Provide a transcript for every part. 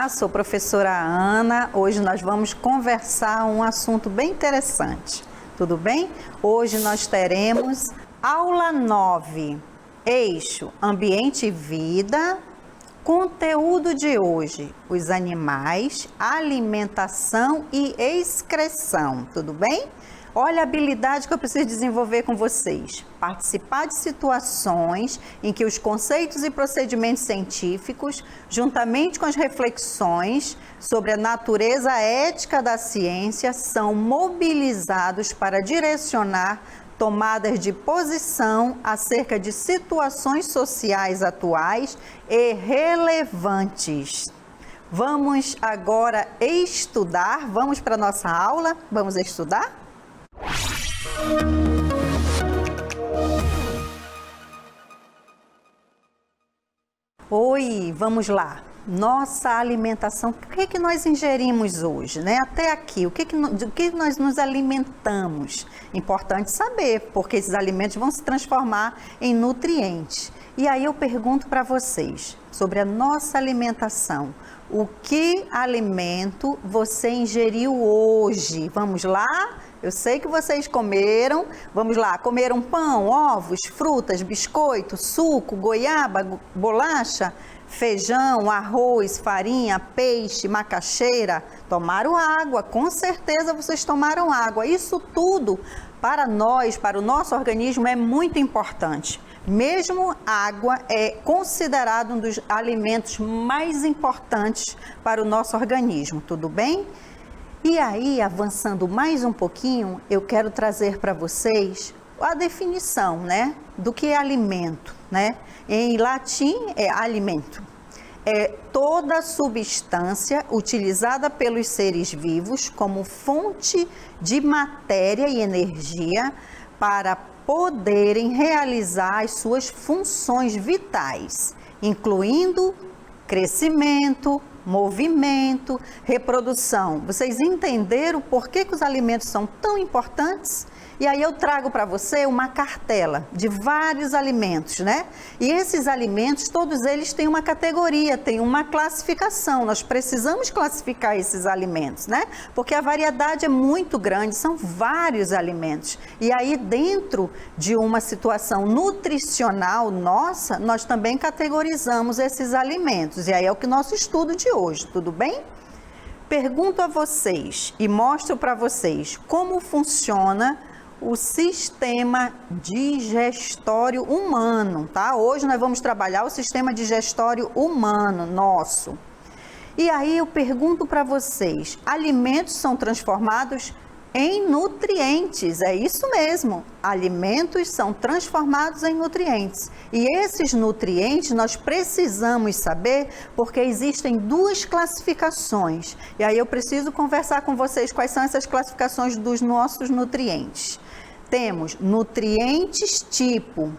Olá, sou professora Ana. Hoje nós vamos conversar um assunto bem interessante. Tudo bem? Hoje nós teremos aula 9, eixo ambiente e vida. Conteúdo de hoje, os animais, alimentação e excreção. Tudo bem? Olha a habilidade que eu preciso desenvolver com vocês. Participar de situações em que os conceitos e procedimentos científicos, juntamente com as reflexões sobre a natureza ética da ciência, são mobilizados para direcionar tomadas de posição acerca de situações sociais atuais e relevantes. Vamos agora estudar. Vamos para a nossa aula? Vamos estudar? Oi, vamos lá. Nossa alimentação, o que nós ingerimos hoje, né? Até aqui, do que nós nos alimentamos? Importante saber, porque esses alimentos vão se transformar em nutrientes. E aí eu pergunto para vocês sobre a nossa alimentação. O que alimento você ingeriu hoje? Vamos lá? Eu sei que vocês comeram. Vamos lá, comeram pão, ovos, frutas, biscoito, suco, goiaba, bolacha, feijão, arroz, farinha, peixe, macaxeira. Tomaram água, com certeza vocês tomaram água. Isso tudo para nós, para o nosso organismo é muito importante. Mesmo água é considerado um dos alimentos mais importantes para o nosso organismo, tudo bem? E aí, avançando mais um pouquinho, eu quero trazer para vocês a definição, né, do que é alimento, né? Em latim é alimento. É toda substância utilizada pelos seres vivos como fonte de matéria e energia para poderem realizar as suas funções vitais, incluindo crescimento, movimento, reprodução. Vocês entenderam por que os alimentos são tão importantes? E aí eu trago para você uma cartela de vários alimentos, né? E esses alimentos, todos eles têm uma categoria, têm uma classificação. Nós precisamos classificar esses alimentos, né? Porque a variedade é muito grande, são vários alimentos. E aí dentro de uma situação nutricional nossa, nós também categorizamos esses alimentos. E aí é o que nosso estudo de hoje, tudo bem? Pergunto a vocês e mostro para vocês como funciona o sistema digestório humano, tá? Hoje nós vamos trabalhar o sistema digestório humano nosso. E aí eu pergunto para vocês, alimentos são transformados em nutrientes, é isso mesmo, alimentos são transformados em nutrientes. E esses nutrientes nós precisamos saber porque existem duas classificações. E aí eu preciso conversar com vocês quais são essas classificações dos nossos nutrientes. Temos nutrientes tipo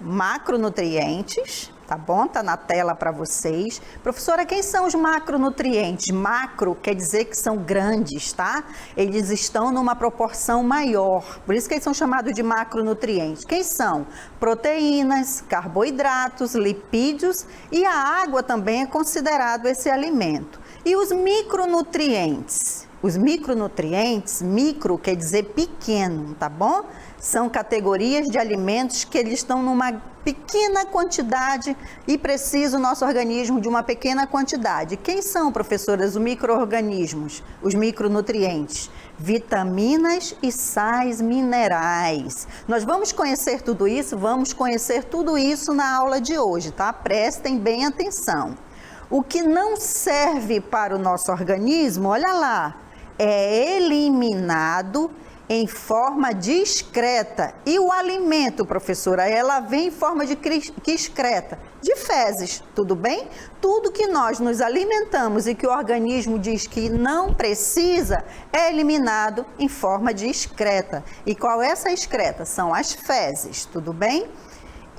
macronutrientes, tá bom? Tá na tela para vocês. Professora, quem são os macronutrientes? Macro quer dizer que são grandes, tá? Eles estão numa proporção maior, por isso que eles são chamados de macronutrientes. Quem são? Proteínas, carboidratos, lipídios e a água também é considerado esse alimento. E os micronutrientes? Os micronutrientes, micro quer dizer pequeno, tá bom? São categorias de alimentos que eles estão numa pequena quantidade e precisa o nosso organismo de uma pequena quantidade. Quem são, professoras, os micro-organismos? Os micronutrientes? Vitaminas e sais minerais. Nós vamos conhecer tudo isso? Vamos conhecer tudo isso na aula de hoje, tá? Prestem bem atenção. O que não serve para o nosso organismo, olha lá, é eliminado em forma discreta. E o alimento, professora, ela vem em forma de excreta, de fezes, tudo bem? Tudo que nós nos alimentamos e que o organismo diz que não precisa é eliminado em forma de excreta. E qual é essa excreta? São as fezes, tudo bem?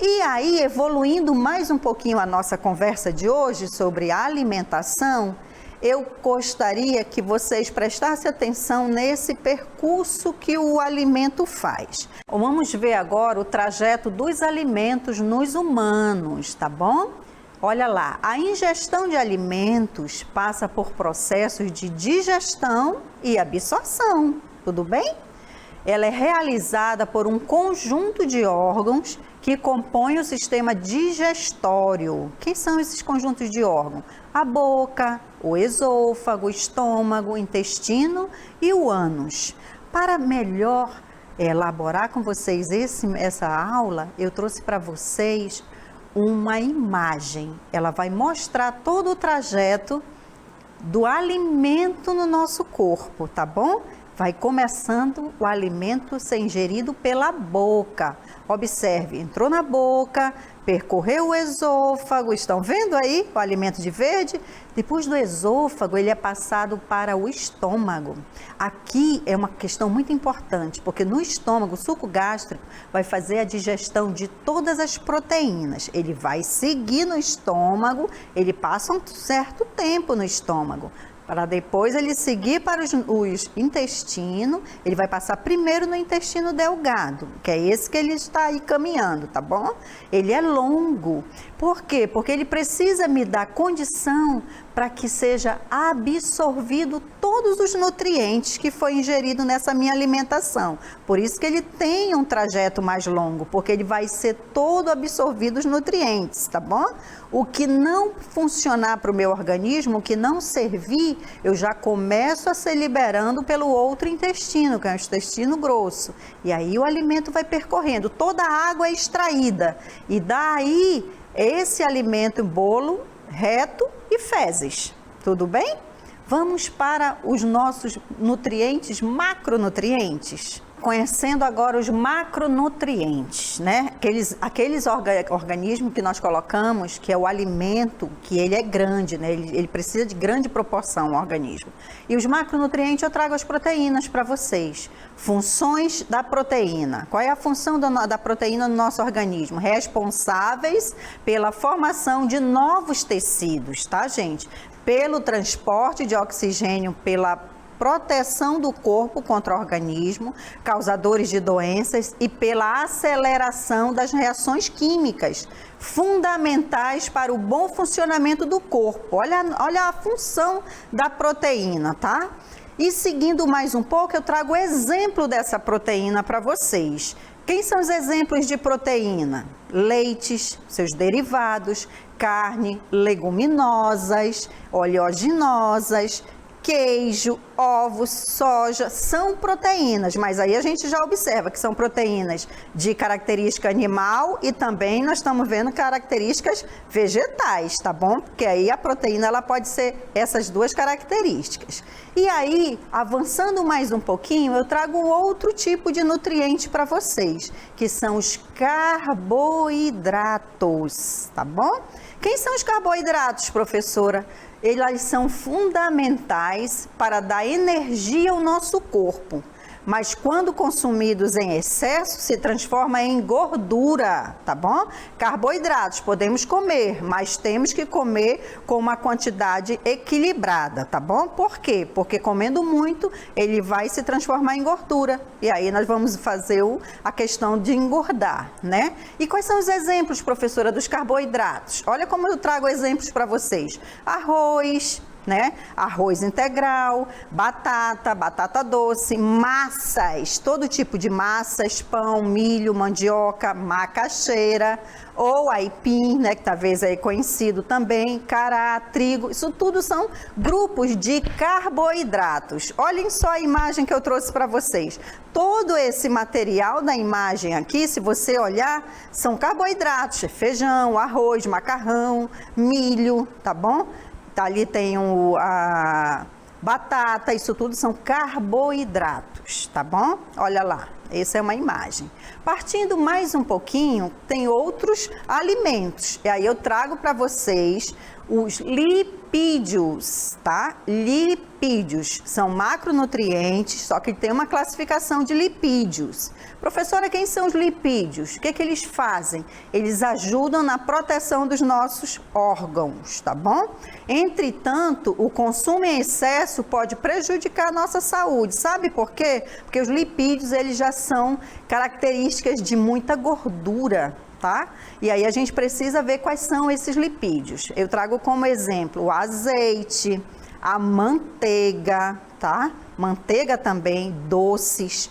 E aí, evoluindo mais um pouquinho a nossa conversa de hoje sobre alimentação, eu gostaria que vocês prestassem atenção nesse percurso que o alimento faz. Vamos ver agora o trajeto dos alimentos nos humanos, tá bom? Olha lá, a ingestão de alimentos passa por processos de digestão e absorção, tudo bem? Ela é realizada por um conjunto de órgãos que compõem o sistema digestório. Quem são esses conjuntos de órgãos? A boca, o esôfago, o estômago, o intestino e o ânus. Para melhor elaborar com vocês essa aula, eu trouxe para vocês uma imagem. Ela vai mostrar todo o trajeto do alimento no nosso corpo, tá bom? Vai começando o alimento ser ingerido pela boca. Observe, entrou na boca, percorreu o esôfago, estão vendo aí o alimento de verde? Depois do esôfago, ele é passado para o estômago. Aqui é uma questão muito importante, porque no estômago, o suco gástrico vai fazer a digestão de todas as proteínas. Ele vai seguir no estômago, ele passa um certo tempo no estômago, para depois ele seguir para os intestinos. Ele vai passar primeiro no intestino delgado, que é esse que ele está aí caminhando, tá bom? Ele é longo. Por quê? Porque ele precisa me dar condição para que seja absorvido todos os nutrientes que foi ingerido nessa minha alimentação. Por isso que ele tem um trajeto mais longo, porque ele vai ser todo absorvido os nutrientes, tá bom? O que não funcionar para o meu organismo, o que não servir, eu já começo a ser liberando pelo outro intestino, que é o intestino grosso. E aí o alimento vai percorrendo, toda a água é extraída. E daí esse alimento em bolo reto e fezes, tudo bem? Vamos para os nossos nutrientes, macronutrientes. Conhecendo agora os macronutrientes, né? Aqueles organismos que nós colocamos, que é o alimento, que ele é grande, né? Ele precisa de grande proporção, o organismo. E os macronutrientes, eu trago as proteínas para vocês. Funções da proteína. Qual é a função da proteína no nosso organismo? Responsáveis pela formação de novos tecidos, tá, gente? Pelo transporte de oxigênio, pela proteção do corpo contra o organismo, causadores de doenças e pela aceleração das reações químicas, fundamentais para o bom funcionamento do corpo. Olha a função da proteína, tá? E seguindo mais um pouco, eu trago o exemplo dessa proteína para vocês. Quem são os exemplos de proteína? Leites, seus derivados, carne, leguminosas, oleaginosas, queijo, ovos, soja, são proteínas, mas aí a gente já observa que são proteínas de característica animal e também nós estamos vendo características vegetais, tá bom? Porque aí a proteína ela pode ser essas duas características. E aí, avançando mais um pouquinho, eu trago outro tipo de nutriente para vocês, que são os carboidratos, tá bom? Quem são os carboidratos, professora? Eles são fundamentais para dar energia ao nosso corpo, mas quando consumidos em excesso, se transforma em gordura, tá bom? Carboidratos podemos comer, mas temos que comer com uma quantidade equilibrada, tá bom? Por quê? Porque comendo muito, ele vai se transformar em gordura, e aí nós vamos fazer a questão de engordar, né? E quais são os exemplos, professora, dos carboidratos? Olha como eu trago exemplos para vocês. Arroz, né? Arroz integral, batata doce, massas, todo tipo de massas, pão, milho, mandioca, macaxeira, ou aipim, né, que talvez é conhecido também, cará, trigo, isso tudo são grupos de carboidratos. Olhem só a imagem que eu trouxe para vocês. Todo esse material da imagem aqui, se você olhar, são carboidratos, feijão, arroz, macarrão, milho, tá bom? Ali tem a batata, isso tudo são carboidratos, tá bom? Olha lá, essa é uma imagem. Partindo mais um pouquinho, tem outros alimentos. E aí eu trago para vocês os lipídios, tá? Lipídios são macronutrientes, só que tem uma classificação de lipídios. Professora, quem são os lipídios? O que eles fazem? Eles ajudam na proteção dos nossos órgãos, tá bom? Entretanto, o consumo em excesso pode prejudicar a nossa saúde. Sabe por quê? Porque os lipídios, eles já são características de muita gordura, tá? E aí a gente precisa ver quais são esses lipídios. Eu trago como exemplo o azeite, a manteiga, tá? Manteiga também, doces.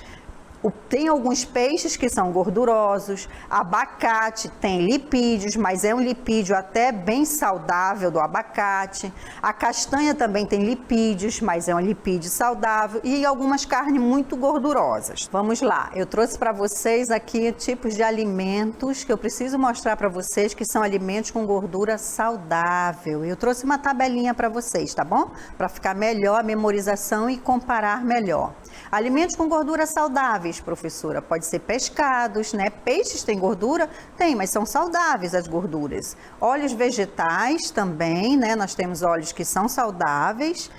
Tem alguns peixes que são gordurosos, abacate tem lipídios, mas é um lipídio até bem saudável do abacate. A castanha também tem lipídios, mas é um lipídio saudável. E algumas carnes muito gordurosas. Vamos lá, eu trouxe para vocês aqui tipos de alimentos que eu preciso mostrar para vocês que são alimentos com gordura saudável. Eu trouxe uma tabelinha para vocês, tá bom? Para ficar melhor a memorização e comparar melhor. Alimentos com gordura saudáveis, professora, pode ser pescados, né? Peixes têm gordura? Tem, mas são saudáveis as gorduras. Óleos vegetais também, né? Nós temos óleos que são saudáveis.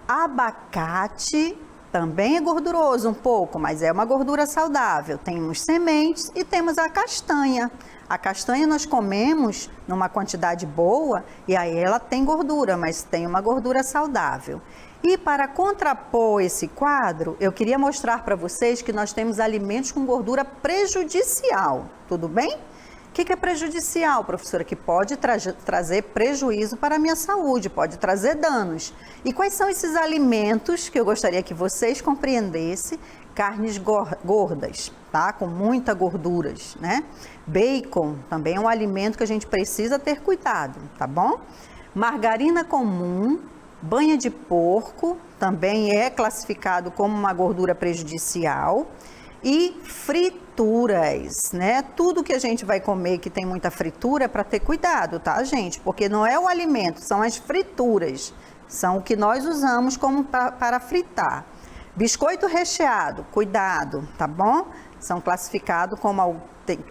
Abacate também é gorduroso um pouco, mas é uma gordura saudável. Temos sementes e temos a castanha. A castanha nós comemos numa quantidade boa e aí ela tem gordura, mas tem uma gordura saudável. E para contrapor esse quadro, eu queria mostrar para vocês que nós temos alimentos com gordura prejudicial, tudo bem? O que é prejudicial, professora? Que pode trazer prejuízo para a minha saúde, pode trazer danos. E quais são esses alimentos que eu gostaria que vocês compreendessem? Carnes gordas, tá? Com muita gorduras, né? Bacon também é um alimento que a gente precisa ter cuidado, tá bom? Margarina comum, banha de porco também é classificado como uma gordura prejudicial. E frituras, né? Tudo que a gente vai comer que tem muita fritura é para ter cuidado, tá, gente? Porque não é o alimento, são as frituras. São o que nós usamos como para fritar. Biscoito recheado, cuidado, tá bom? São classificados como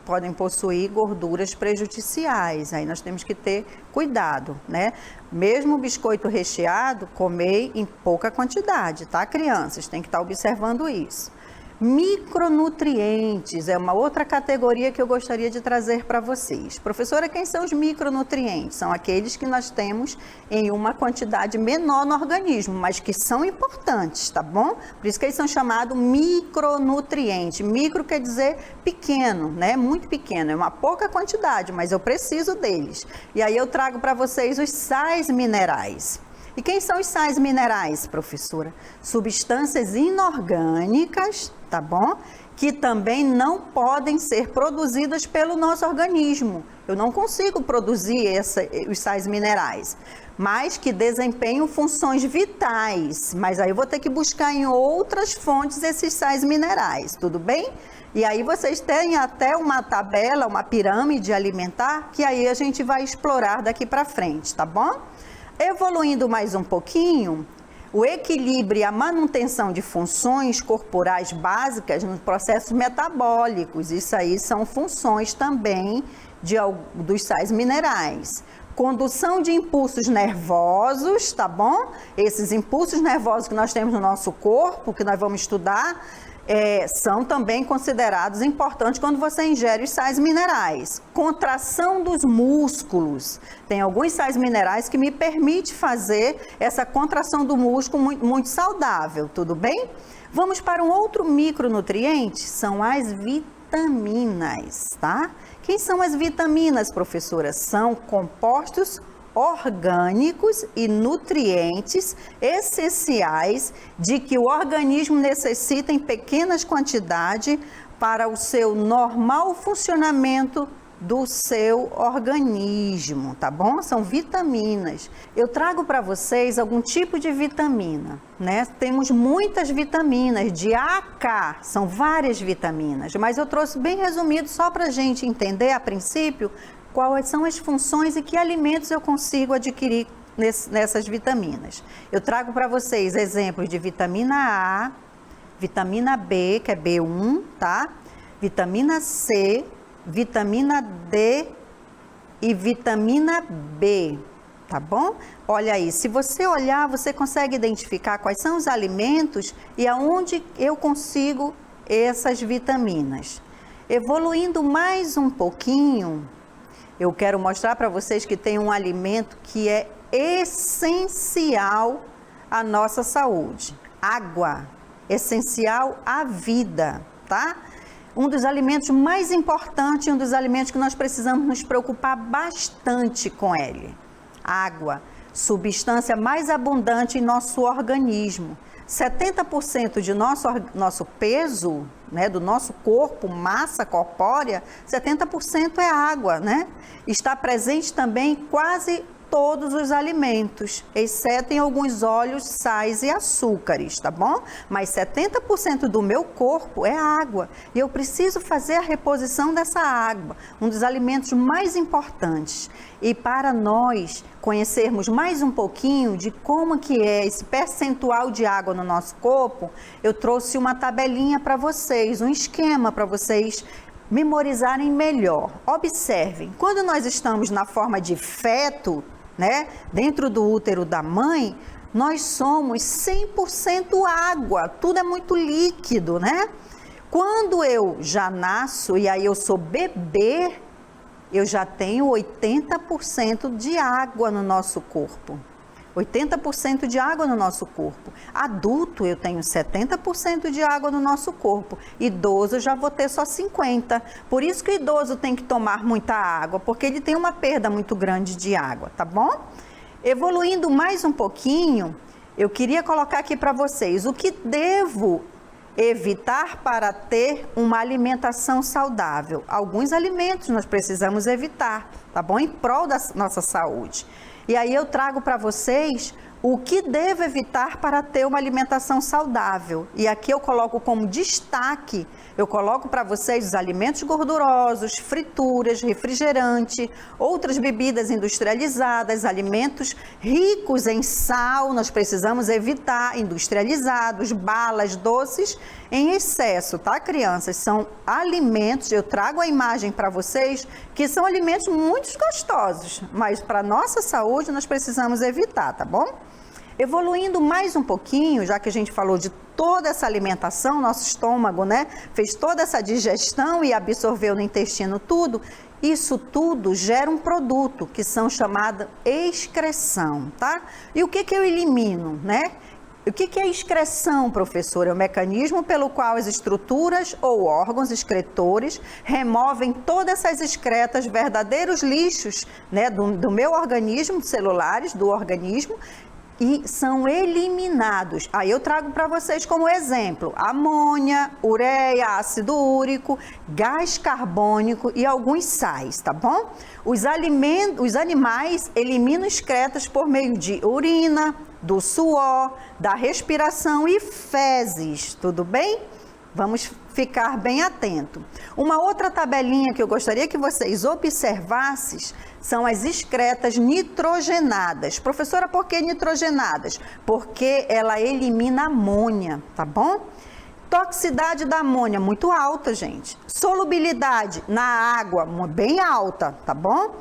podem possuir gorduras prejudiciais. Aí nós temos que ter cuidado, né? Mesmo o biscoito recheado, comer em pouca quantidade, tá, crianças? Tem que estar observando isso. Micronutrientes é uma outra categoria que eu gostaria de trazer para vocês. Professora, quem são os micronutrientes? São aqueles que nós temos em uma quantidade menor no organismo, mas que são importantes, tá bom? Por isso que eles são chamados micronutrientes. Micro quer dizer pequeno, né? Muito pequeno, é uma pouca quantidade, mas eu preciso deles. E aí eu trago para vocês os sais minerais. E quem são os sais minerais, professora? Substâncias inorgânicas, tá bom? Que também não podem ser produzidas pelo nosso organismo. Eu não consigo produzir os sais minerais, mas que desempenham funções vitais. Mas aí eu vou ter que buscar em outras fontes esses sais minerais, tudo bem? E aí vocês têm até uma tabela, uma pirâmide alimentar, que aí a gente vai explorar daqui para frente, tá bom? Evoluindo mais um pouquinho, o equilíbrio e a manutenção de funções corporais básicas nos processos metabólicos, isso aí são funções também dos sais minerais. Condução de impulsos nervosos, tá bom? Esses impulsos nervosos que nós temos no nosso corpo, que nós vamos estudar, são também considerados importantes quando você ingere os sais minerais. Contração dos músculos. Tem alguns sais minerais que me permitem fazer essa contração do músculo muito saudável, tudo bem? Vamos para um outro micronutriente, são as vitaminas, tá? Quem são as vitaminas, professora? São compostos orgânicos e nutrientes essenciais de que o organismo necessita em pequenas quantidades para o seu normal funcionamento do seu organismo, tá bom? São vitaminas. Eu trago para vocês algum tipo de vitamina, né? Temos muitas vitaminas, de A a K, são várias vitaminas, mas eu trouxe bem resumido só para a gente entender a princípio quais são as funções e que alimentos eu consigo adquirir nessas vitaminas. Eu trago para vocês exemplos de vitamina A, vitamina B, que é B1, tá? Vitamina C, vitamina D e vitamina B, tá bom? Olha aí, se você olhar, você consegue identificar quais são os alimentos e aonde eu consigo essas vitaminas. Evoluindo mais um pouquinho, eu quero mostrar para vocês que tem um alimento que é essencial à nossa saúde. Água, essencial à vida, tá? um dos alimentos mais importantes, um dos alimentos que nós precisamos nos preocupar bastante com ele. Água, substância mais abundante em nosso organismo. 70% de nosso peso, né, do nosso corpo, massa corpórea, 70% é água, né? Está presente também em quase todos os alimentos, exceto em alguns óleos, sais e açúcares, tá bom? Mas 70% do meu corpo é água e eu preciso fazer a reposição dessa água, um dos alimentos mais importantes. E para nós conhecermos mais um pouquinho de como que é esse percentual de água no nosso corpo, eu trouxe uma tabelinha para vocês, um esquema para vocês memorizarem melhor. Observem, quando nós estamos na forma de feto, né, dentro do útero da mãe, nós somos 100% água, tudo é muito líquido, né? Quando eu já nasço e aí eu sou bebê, eu já tenho 80% de água no nosso corpo. 80% de água no nosso corpo. Adulto, eu tenho 70% de água no nosso corpo. Idoso, eu já vou ter só 50%. Por isso que o idoso tem que tomar muita água, porque ele tem uma perda muito grande de água, tá bom? Evoluindo mais um pouquinho, eu queria colocar aqui para vocês o que devo evitar para ter uma alimentação saudável. Alguns alimentos nós precisamos evitar, tá bom? Em prol da nossa saúde. E aí eu trago para vocês o que devo evitar para ter uma alimentação saudável. E aqui eu coloco como destaque, eu coloco para vocês os alimentos gordurosos, frituras, refrigerante, outras bebidas industrializadas, alimentos ricos em sal, nós precisamos evitar, industrializados, balas, doces em excesso, tá, crianças? São alimentos, eu trago a imagem para vocês, que são alimentos muito gostosos, mas para nossa saúde nós precisamos evitar, tá bom? Evoluindo mais um pouquinho, já que a gente falou de toda essa alimentação, nosso estômago, né, fez toda essa digestão e absorveu no intestino tudo, isso tudo gera um produto que são chamado excreção, tá? E o que que eu elimino, né? O que é excreção, professor? É o mecanismo pelo qual as estruturas ou órgãos excretores removem todas essas excretas, verdadeiros lixos, né, do meu organismo, celulares do organismo, e são eliminados. Aí eu trago para vocês como exemplo: amônia, ureia, ácido úrico, gás carbônico e alguns sais, tá bom? Os animais eliminam excretas por meio de urina, do suor, da respiração e fezes, tudo bem? Vamos ficar bem atento. Uma outra tabelinha que eu gostaria que vocês observassem são as excretas nitrogenadas. Professora, por que nitrogenadas? Porque ela elimina amônia, tá bom? Toxicidade da amônia muito alta, gente. Solubilidade na água bem alta, tá bom?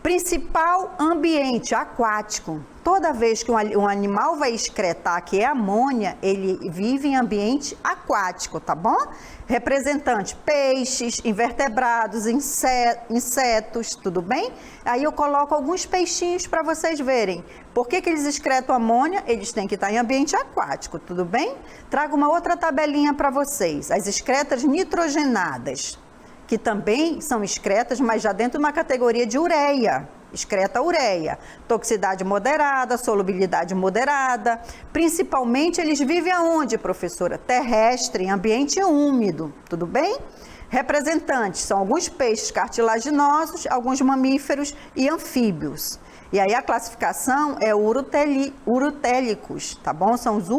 Principal ambiente aquático. Toda vez que um animal vai excretar que é amônia, ele vive em ambiente aquático, tá bom? Representante, peixes, invertebrados, insetos, tudo bem? Aí eu coloco alguns peixinhos para vocês verem. Por que eles excretam amônia? Eles têm que estar em ambiente aquático, tudo bem? Trago uma outra tabelinha para vocês. As excretas nitrogenadas, que também são excretas, mas já dentro de uma categoria de ureia. Excreta ureia, toxicidade moderada, solubilidade moderada. Principalmente eles vivem aonde, professora? Terrestre, em ambiente úmido, tudo bem? Representantes são alguns peixes cartilaginosos, alguns mamíferos e anfíbios. E aí a classificação é urotélicos, tá bom? São os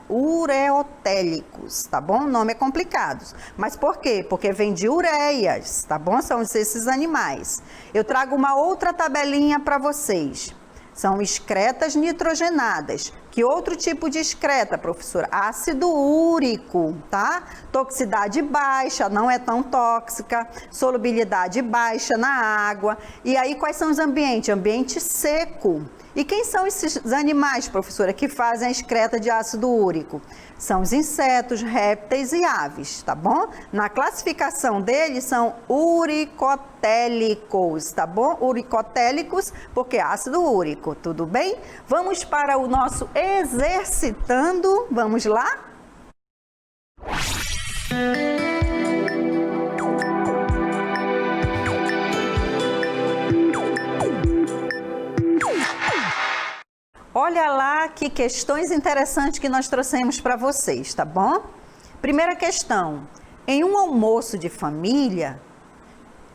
ureotélicos, tá bom? O nome é complicado. Mas por quê? Porque vem de ureias, tá bom? São esses animais. Eu trago uma outra tabelinha para vocês. São excretas nitrogenadas. Que outro tipo de excreta, professora? Ácido úrico, tá? Toxicidade baixa, não é tão tóxica. Solubilidade baixa na água. E aí, quais são os ambientes? Ambiente seco. E quem são esses animais, professora, que fazem a excreta de ácido úrico? São os insetos, répteis e aves, tá bom? Na classificação deles são uricotélicos, tá bom? Uricotélicos, porque é ácido úrico, tudo bem? Vamos para o nosso exercitando, vamos lá? Olha lá que questões interessantes que nós trouxemos para vocês, tá bom? Primeira questão. Em um almoço de família,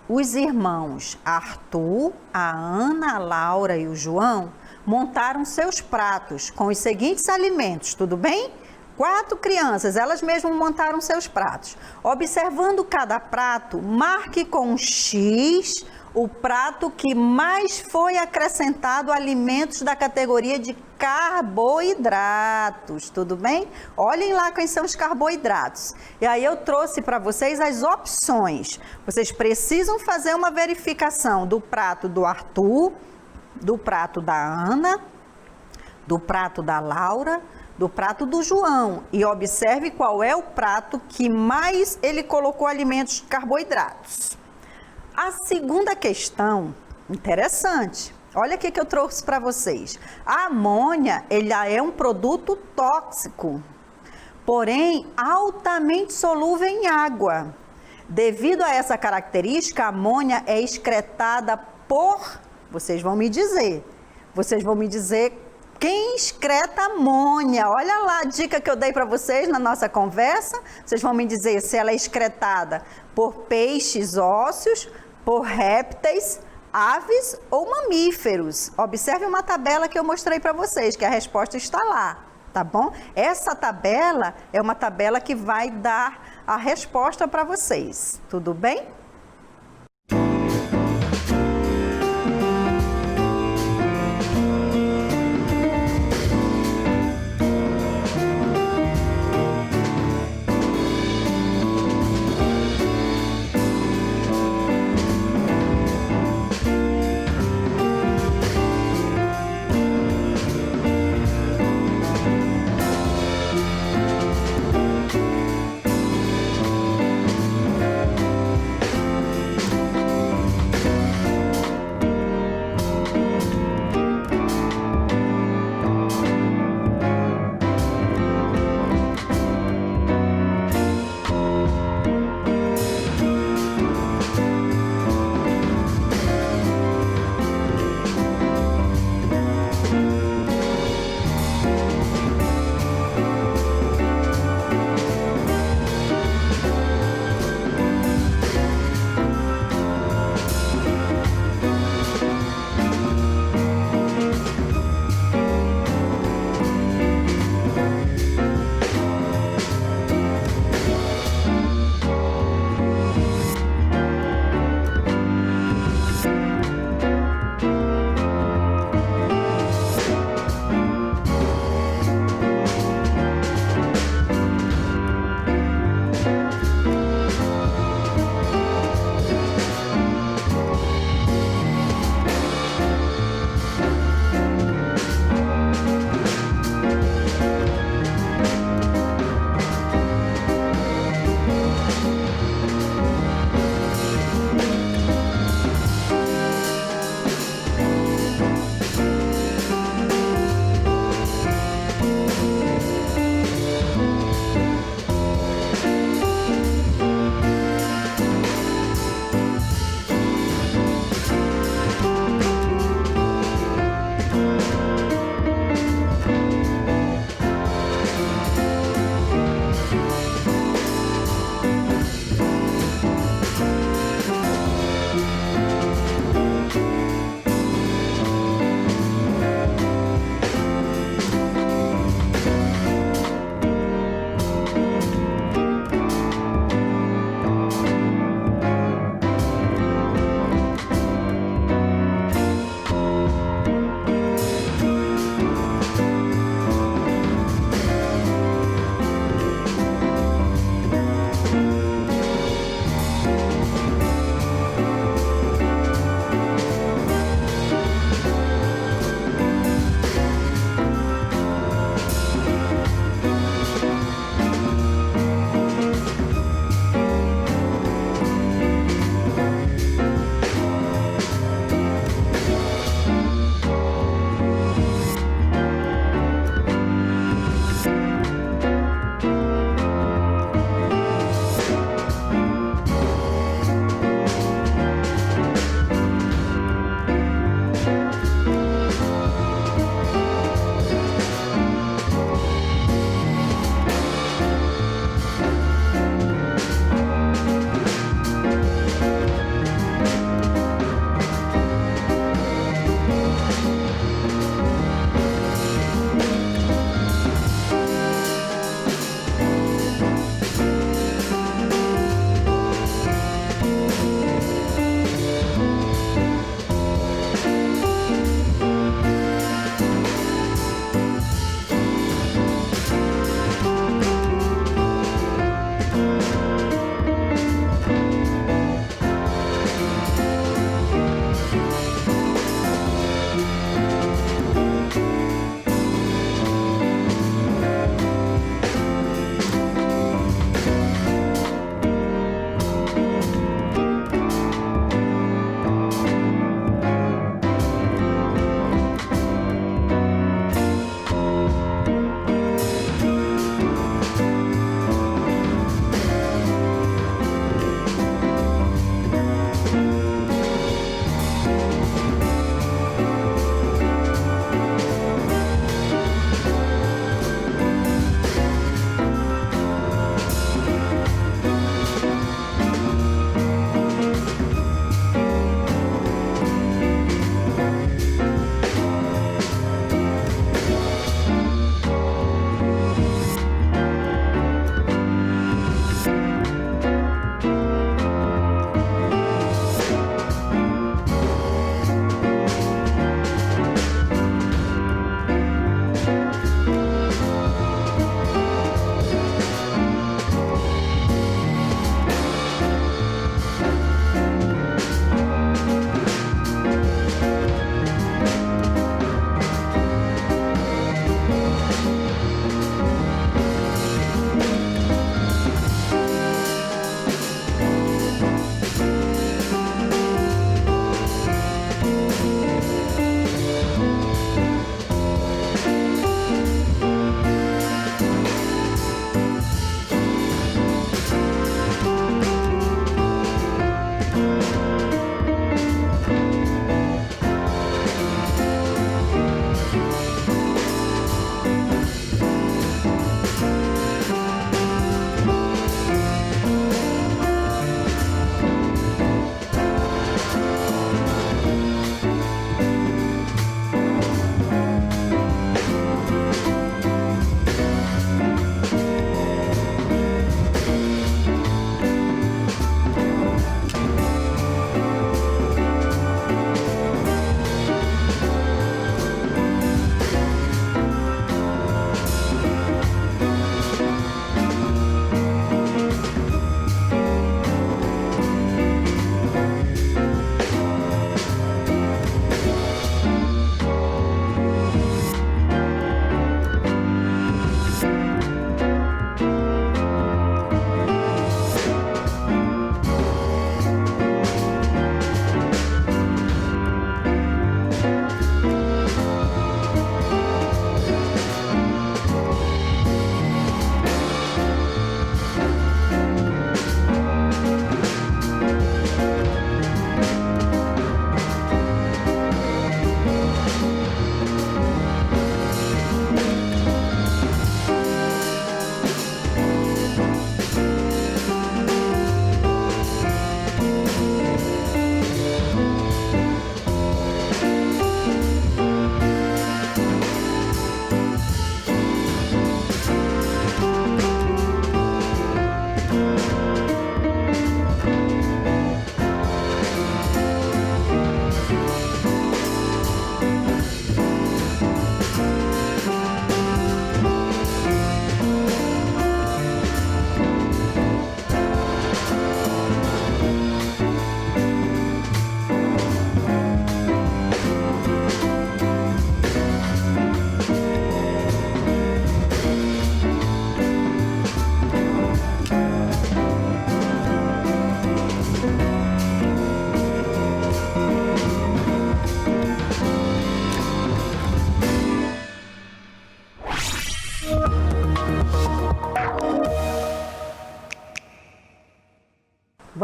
os irmãos Arthur, a Ana, a Laura e o João montaram seus pratos com os seguintes alimentos, tudo bem? 4 crianças, elas mesmas montaram seus pratos. Observando cada prato, marque com um X o prato que mais foi acrescentado alimentos da categoria de carboidratos, tudo bem? Olhem lá quais são os carboidratos. E aí eu trouxe para vocês as opções. Vocês precisam fazer uma verificação do prato do Arthur, do prato da Ana, do prato da Laura, do prato do João. E observe qual é o prato que mais ele colocou alimentos carboidratos. A segunda questão, interessante, olha o que eu trouxe para vocês. A amônia, ela é um produto tóxico, porém altamente solúvel em água. Devido a essa característica, a amônia é excretada por, vocês vão me dizer quem excreta amônia. Olha lá a dica que eu dei para vocês na nossa conversa. Vocês vão me dizer se ela é excretada por peixes ósseos, por répteis, aves ou mamíferos. Observe uma tabela que eu mostrei para vocês, que a resposta está lá, tá bom? Essa tabela é uma tabela que vai dar a resposta para vocês, tudo bem?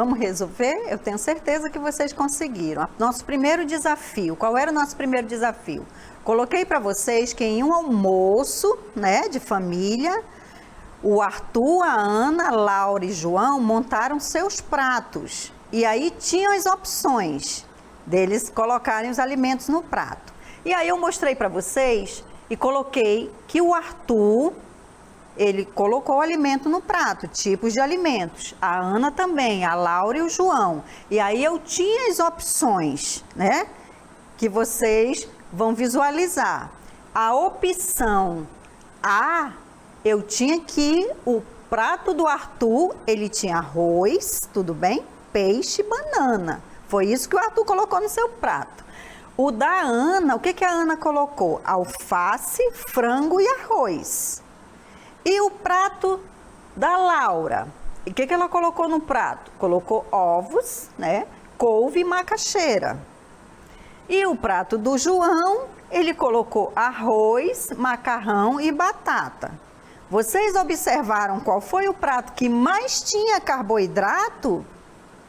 Vamos resolver? Eu tenho certeza que vocês conseguiram. Nosso primeiro desafio, qual era o nosso primeiro desafio? Coloquei para vocês que em um almoço, né, de família, o Arthur, a Ana, a Laura e João montaram seus pratos. E aí tinham as opções deles colocarem os alimentos no prato. E aí eu mostrei para vocês e coloquei que o Arthur, ele colocou o alimento no prato, tipos de alimentos. A Ana também, a Laura e o João. E aí eu tinha as opções, né? Que vocês vão visualizar. A opção A, eu tinha que o prato do Arthur, ele tinha arroz, tudo bem? Peixe e banana. Foi isso que o Arthur colocou no seu prato. O da Ana, o que a Ana colocou? Alface, frango e arroz. E o prato da Laura, o que ela colocou no prato? Colocou ovos, né? Couve e macaxeira. E o prato do João, ele colocou arroz, macarrão e batata. Vocês observaram qual foi o prato que mais tinha carboidrato?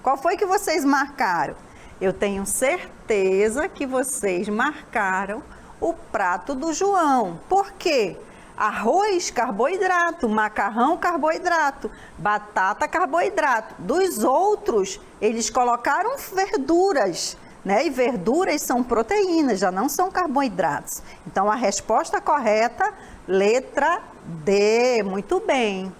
Qual foi que vocês marcaram? Eu tenho certeza que vocês marcaram o prato do João. Por quê? Arroz, carboidrato, macarrão, carboidrato, batata, carboidrato. Dos outros, eles colocaram verduras, né? E verduras são proteínas, já não são carboidratos. Então, a resposta correta, letra D. Muito bem.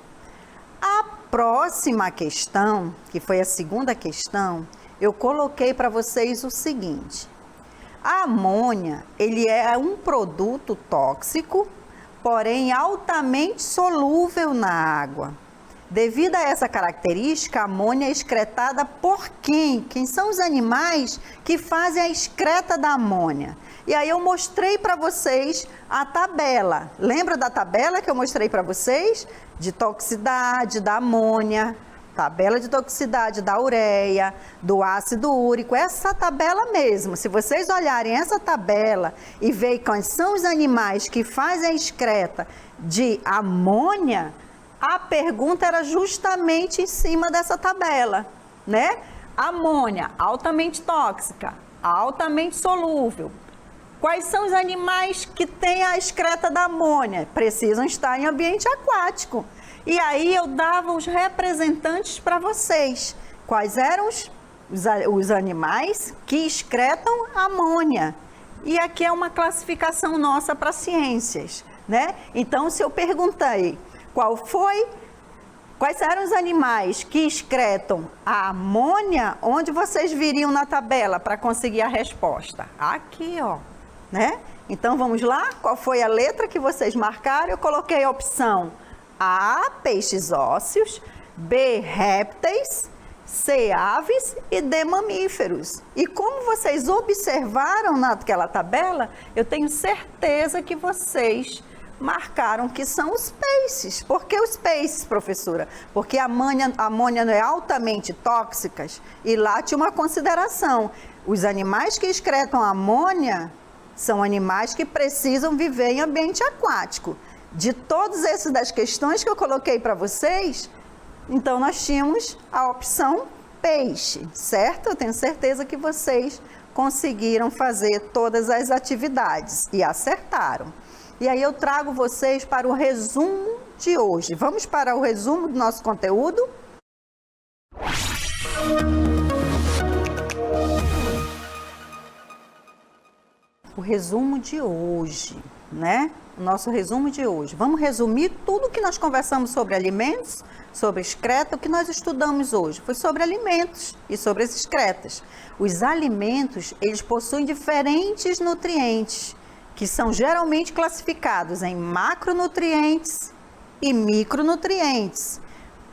A próxima questão, que foi a segunda questão, eu coloquei para vocês o seguinte. A amônia, ele é um produto tóxico, porém altamente solúvel na água. Devido a essa característica, a amônia é excretada por quem? Quem são os animais que fazem a excreta da amônia? E aí eu mostrei para vocês a tabela. Lembra da tabela que eu mostrei para vocês? De toxicidade da amônia, tabela de toxicidade da ureia, do ácido úrico, essa tabela mesmo. Se vocês olharem essa tabela e verem quais são os animais que fazem a excreta de amônia, a pergunta era justamente em cima dessa tabela, né? Amônia, altamente tóxica, altamente solúvel. Quais são os animais que têm a excreta da amônia? Precisam estar em ambiente aquático. E aí eu dava os representantes para vocês. Quais eram os animais que excretam amônia? E aqui é uma classificação nossa para ciências, né? Então, se eu perguntei quais eram os animais que excretam a amônia, onde vocês viriam na tabela para conseguir a resposta? Aqui, ó, né? Então, vamos lá? Qual foi a letra que vocês marcaram? Eu coloquei a opção A, peixes ósseos, B, répteis, C, aves e D, mamíferos. E como vocês observaram naquela tabela, eu tenho certeza que vocês marcaram que são os peixes. Por que os peixes, professora? Porque a amônia não é altamente tóxica e lá tinha uma consideração. Os animais que excretam amônia são animais que precisam viver em ambiente aquático. De todos esses das questões que eu coloquei para vocês, então nós tínhamos a opção peixe, certo? Eu tenho certeza que vocês conseguiram fazer todas as atividades e acertaram. E aí eu trago vocês para o resumo de hoje. Vamos para o resumo do nosso conteúdo? O resumo de hoje, né? O nosso resumo de hoje. Vamos resumir tudo que nós conversamos sobre alimentos, sobre excreta. O que nós estudamos hoje foi sobre alimentos e sobre as excretas. Os alimentos, eles possuem diferentes nutrientes, que são geralmente classificados em macronutrientes e micronutrientes.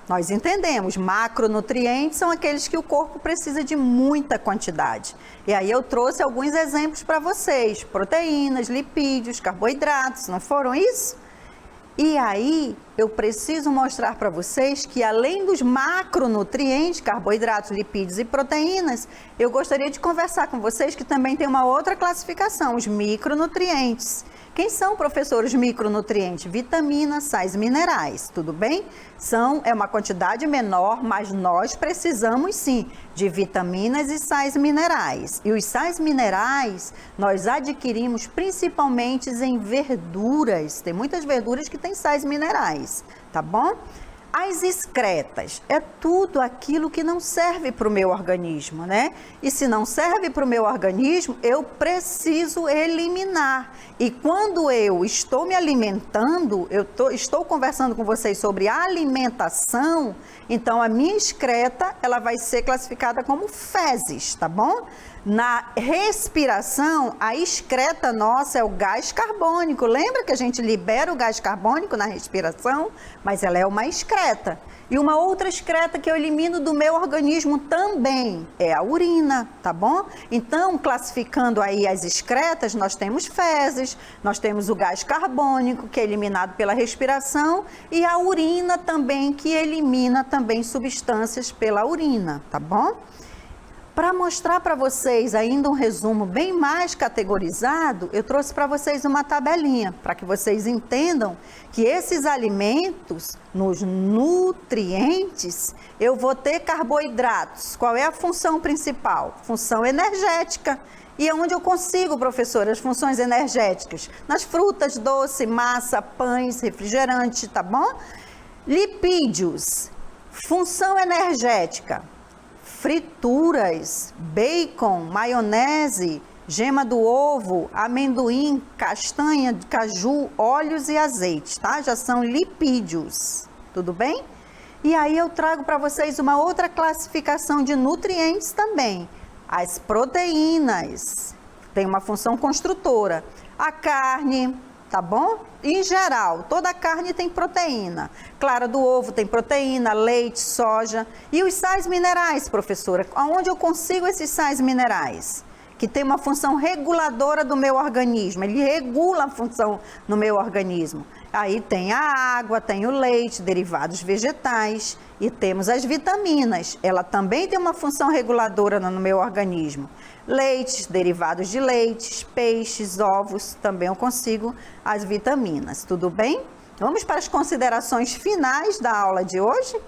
Nós entendemos, macronutrientes são aqueles que o corpo precisa de muita quantidade. E aí eu trouxe alguns exemplos para vocês, proteínas, lipídios, carboidratos, não foram isso? E aí eu preciso mostrar para vocês que além dos macronutrientes, carboidratos, lipídios e proteínas, eu gostaria de conversar com vocês que também tem uma outra classificação, os micronutrientes. Quem são, professores, micronutrientes? Vitaminas, sais minerais, tudo bem? É uma quantidade menor, mas nós precisamos sim de vitaminas e sais minerais. E os sais minerais nós adquirimos principalmente em verduras. Tem muitas verduras que têm sais minerais, tá bom? As excretas é tudo aquilo que não serve para o meu organismo, né? E se não serve para o meu organismo, eu preciso eliminar. E quando eu estou me alimentando, estou conversando com vocês sobre alimentação, então a minha excreta, ela vai ser classificada como fezes, tá bom? Na respiração, a excreta nossa é o gás carbônico. Lembra que a gente libera o gás carbônico na respiração? Mas ela é uma excreta. E uma outra excreta que eu elimino do meu organismo também é a urina, tá bom? Então, classificando aí as excretas, nós temos fezes, nós temos o gás carbônico, que é eliminado pela respiração, e a urina também, que elimina também substâncias pela urina, tá bom? Para mostrar para vocês ainda um resumo bem mais categorizado, eu trouxe para vocês uma tabelinha, para que vocês entendam que esses alimentos, nos nutrientes, eu vou ter carboidratos. Qual é a função principal? Função energética. E onde eu consigo, professora, as funções energéticas? Nas frutas, doce, massa, pães, refrigerante, tá bom? Lipídios, função energética. Frituras, bacon, maionese, gema do ovo, amendoim, castanha de caju, óleos e azeites, tá? Já são lipídios, tudo bem? E aí eu trago para vocês uma outra classificação de nutrientes também. As proteínas, tem uma função construtora. A carne, tá bom? Em geral, toda a carne tem proteína. Clara do ovo tem proteína, leite, soja. E os sais minerais, professora? Onde eu consigo esses sais minerais? Que tem uma função reguladora do meu organismo. Ele regula a função no meu organismo. Aí tem a água, tem o leite, derivados vegetais e temos as vitaminas. Ela também tem uma função reguladora no meu organismo. Leites, derivados de leites, peixes, ovos, também eu consigo as vitaminas. Tudo bem? Vamos para as considerações finais da aula de hoje?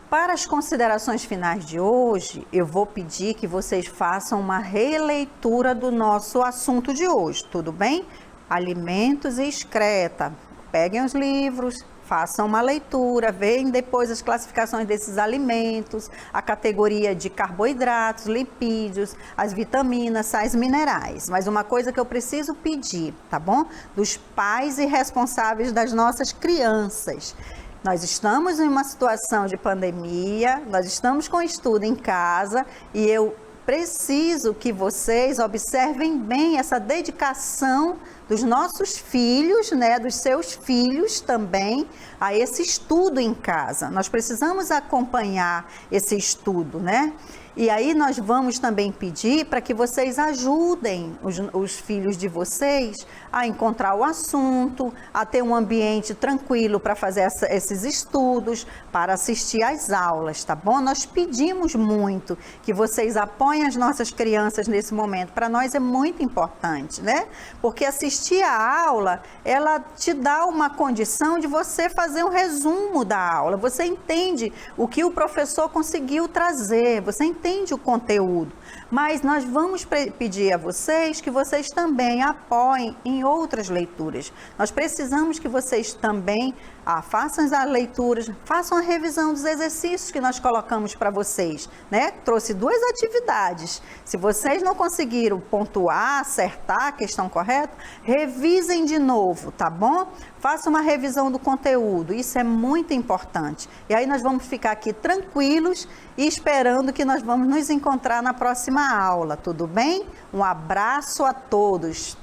Para as considerações finais de hoje, eu vou pedir que vocês façam uma releitura do nosso assunto de hoje, tudo bem? Alimentos e excreta. Peguem os livros, façam uma leitura, vejam depois as classificações desses alimentos, a categoria de carboidratos, lipídios, as vitaminas, sais minerais. Mas uma coisa que eu preciso pedir, tá bom? Dos pais e responsáveis das nossas crianças. Nós estamos em uma situação de pandemia, nós estamos com estudo em casa e eu preciso que vocês observem bem essa dedicação dos nossos filhos, né, dos seus filhos também, a esse estudo em casa. Nós precisamos acompanhar esse estudo, né? E aí nós vamos também pedir para que vocês ajudem os filhos de vocês a encontrar o assunto, a ter um ambiente tranquilo para fazer esses estudos, para assistir às aulas, tá bom? Nós pedimos muito que vocês apoiem as nossas crianças nesse momento. Para nós é muito importante, né? Porque assistir a aula, ela te dá uma condição de você fazer um resumo da aula. Você entende o que o professor conseguiu trazer, você entende o conteúdo, mas nós vamos pedir a vocês que vocês também apoiem em outras leituras. Nós precisamos que vocês também façam as leituras, façam a revisão dos exercícios que nós colocamos para vocês, né? Trouxe 2 atividades. Se vocês não conseguiram pontuar, acertar a questão correta, revisem de novo, tá bom? Faça uma revisão do conteúdo, isso é muito importante. E aí nós vamos ficar aqui tranquilos e esperando que nós vamos nos encontrar na próxima aula, tudo bem? Um abraço a todos.